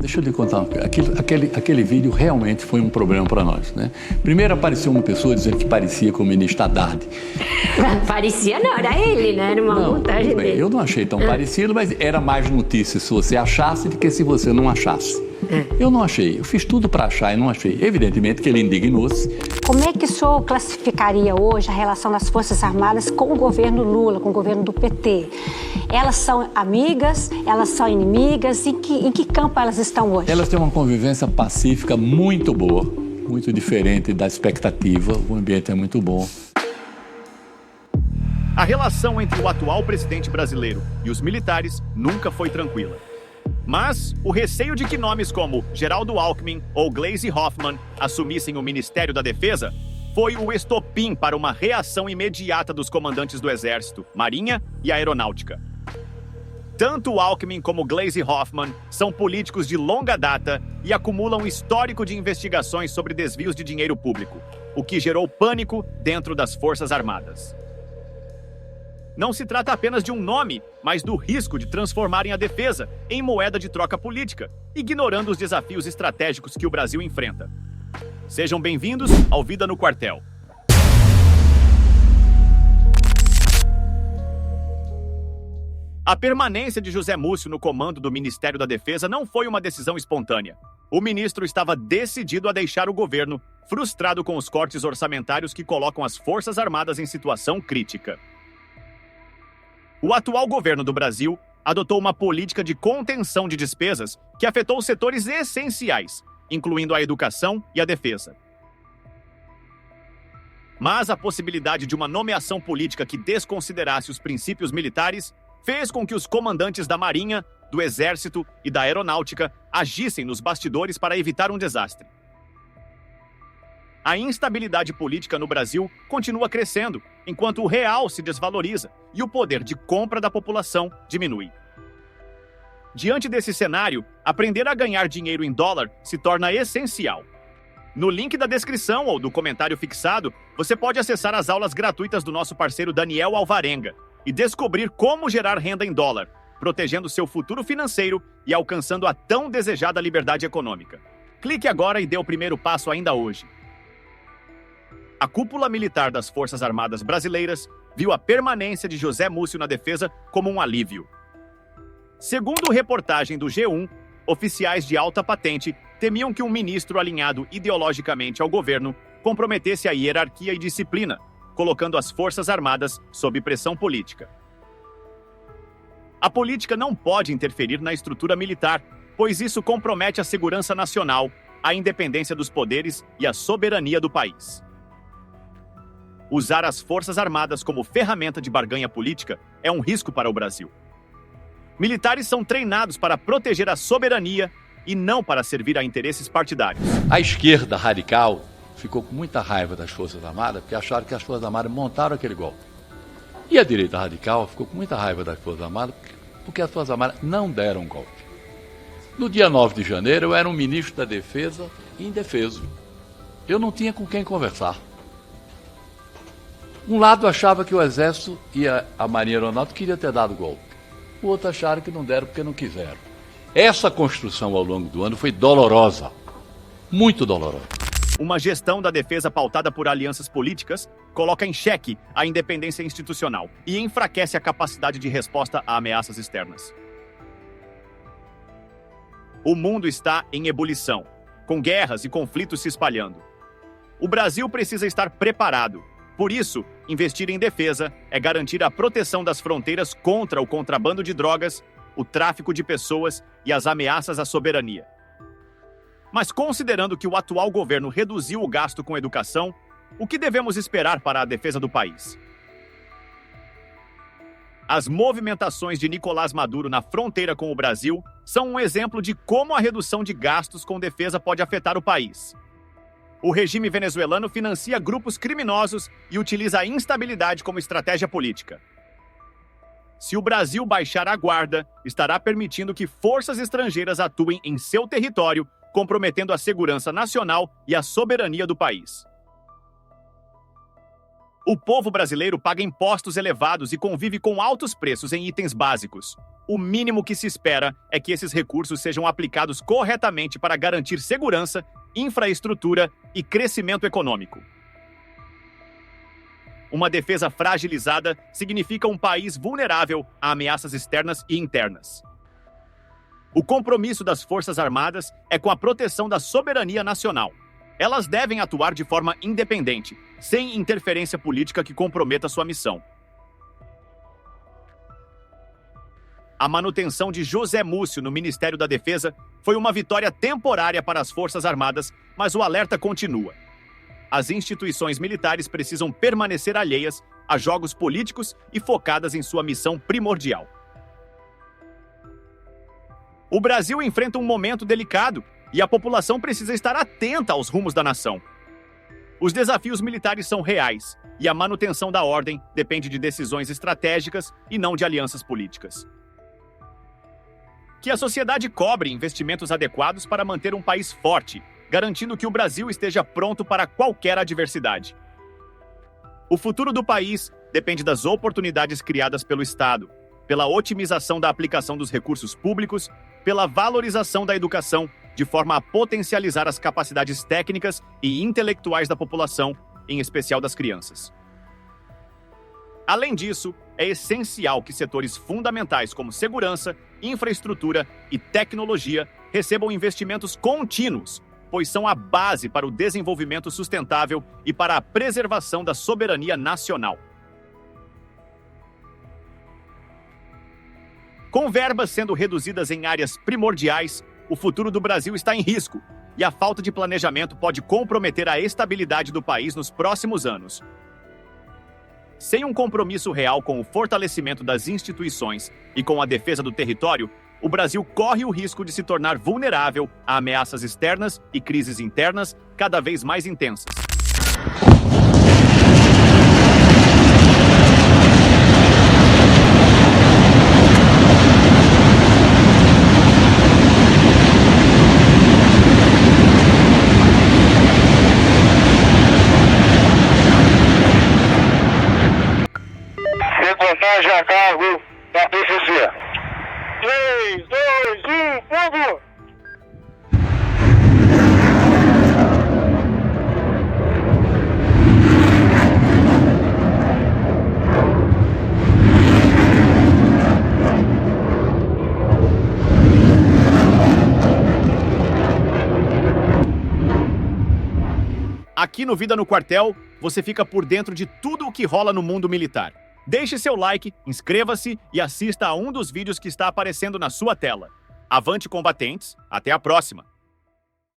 Deixa eu lhe contar uma coisa. Aquele vídeo realmente foi um problema para nós, né? Primeiro apareceu uma pessoa dizendo que parecia com o ministro Haddad. Parecia não, era ele, né? Era uma montagem dele. Eu não achei tão parecido, mas era mais notícia se você achasse do que se você não achasse. Eu não achei. Eu fiz tudo para achar e não achei. Evidentemente que ele indignou-se. Como é que o senhor classificaria hoje a relação das Forças Armadas com o governo Lula, com o governo do PT? Elas são amigas? Elas são inimigas? Em que campo elas estão hoje? Elas têm uma convivência pacífica muito boa, muito diferente da expectativa. O ambiente é muito bom. A relação entre o atual presidente brasileiro e os militares nunca foi tranquila. Mas o receio de que nomes como Geraldo Alckmin ou Gleisi Hoffmann assumissem o Ministério da Defesa foi o estopim para uma reação imediata dos comandantes do Exército, Marinha e Aeronáutica. Tanto Alckmin como Gleisi Hoffmann são políticos de longa data e acumulam histórico de investigações sobre desvios de dinheiro público, o que gerou pânico dentro das Forças Armadas. Não se trata apenas de um nome, mas do risco de transformarem a defesa em moeda de troca política, ignorando os desafios estratégicos que o Brasil enfrenta. Sejam bem-vindos ao Vida no Quartel. A permanência de José Múcio no comando do Ministério da Defesa não foi uma decisão espontânea. O ministro estava decidido a deixar o governo, frustrado com os cortes orçamentários que colocam as Forças Armadas em situação crítica. O atual governo do Brasil adotou uma política de contenção de despesas que afetou setores essenciais, incluindo a educação e a defesa. Mas a possibilidade de uma nomeação política que desconsiderasse os princípios militares fez com que os comandantes da Marinha, do Exército e da Aeronáutica agissem nos bastidores para evitar um desastre. A instabilidade política no Brasil continua crescendo, enquanto o real se desvaloriza e o poder de compra da população diminui. Diante desse cenário, aprender a ganhar dinheiro em dólar se torna essencial. No link da descrição ou do comentário fixado, você pode acessar as aulas gratuitas do nosso parceiro Daniel Alvarenga e descobrir como gerar renda em dólar, protegendo seu futuro financeiro e alcançando a tão desejada liberdade econômica. Clique agora e dê o primeiro passo ainda hoje. A cúpula militar das Forças Armadas Brasileiras viu a permanência de José Múcio na defesa como um alívio. Segundo reportagem do G1, oficiais de alta patente temiam que um ministro alinhado ideologicamente ao governo comprometesse a hierarquia e disciplina, colocando as Forças Armadas sob pressão política. A política não pode interferir na estrutura militar, pois isso compromete a segurança nacional, a independência dos poderes e a soberania do país. Usar as Forças Armadas como ferramenta de barganha política é um risco para o Brasil. Militares são treinados para proteger a soberania e não para servir a interesses partidários. A esquerda radical ficou com muita raiva das Forças Armadas porque acharam que as Forças Armadas montaram aquele golpe. E a direita radical ficou com muita raiva das Forças Armadas porque as Forças Armadas não deram golpe. No dia 9 de janeiro, eu era um ministro da Defesa indefeso. Eu não tinha com quem conversar. Um lado achava que o Exército e a Marinha Aeronáutica queriam ter dado golpe. O outro acharam que não deram porque não quiseram. Essa construção ao longo do ano foi dolorosa. Muito dolorosa. Uma gestão da defesa pautada por alianças políticas coloca em xeque a independência institucional e enfraquece a capacidade de resposta a ameaças externas. O mundo está em ebulição, com guerras e conflitos se espalhando. O Brasil precisa estar preparado. Por isso, investir em defesa é garantir a proteção das fronteiras contra o contrabando de drogas, o tráfico de pessoas e as ameaças à soberania. Mas considerando que o atual governo reduziu o gasto com educação, o que devemos esperar para a defesa do país? As movimentações de Nicolás Maduro na fronteira com o Brasil são um exemplo de como a redução de gastos com defesa pode afetar o país. O regime venezuelano financia grupos criminosos e utiliza a instabilidade como estratégia política. Se o Brasil baixar a guarda, estará permitindo que forças estrangeiras atuem em seu território, comprometendo a segurança nacional e a soberania do país. O povo brasileiro paga impostos elevados e convive com altos preços em itens básicos. O mínimo que se espera é que esses recursos sejam aplicados corretamente para garantir segurança, infraestrutura e crescimento econômico. Uma defesa fragilizada significa um país vulnerável a ameaças externas e internas. O compromisso das Forças Armadas é com a proteção da soberania nacional. Elas devem atuar de forma independente, sem interferência política que comprometa sua missão. A manutenção de José Múcio no Ministério da Defesa foi uma vitória temporária para as Forças Armadas, mas o alerta continua. As instituições militares precisam permanecer alheias a jogos políticos e focadas em sua missão primordial. O Brasil enfrenta um momento delicado e a população precisa estar atenta aos rumos da nação. Os desafios militares são reais e a manutenção da ordem depende de decisões estratégicas e não de alianças políticas. Que a sociedade cobre investimentos adequados para manter um país forte, garantindo que o Brasil esteja pronto para qualquer adversidade. O futuro do país depende das oportunidades criadas pelo Estado, pela otimização da aplicação dos recursos públicos, pela valorização da educação, de forma a potencializar as capacidades técnicas e intelectuais da população, em especial das crianças. Além disso, é essencial que setores fundamentais como segurança, infraestrutura e tecnologia recebam investimentos contínuos, pois são a base para o desenvolvimento sustentável e para a preservação da soberania nacional. Com verbas sendo reduzidas em áreas primordiais, o futuro do Brasil está em risco e a falta de planejamento pode comprometer a estabilidade do país nos próximos anos. Sem um compromisso real com o fortalecimento das instituições e com a defesa do território, o Brasil corre o risco de se tornar vulnerável a ameaças externas e crises internas cada vez mais intensas. Reportagem a cargo da PCC. 3, 2, 1, fogo! Aqui no Vida no Quartel, você fica por dentro de tudo o que rola no mundo militar. Deixe seu like, inscreva-se e assista a um dos vídeos que está aparecendo na sua tela. Avante, combatentes! Até a próxima!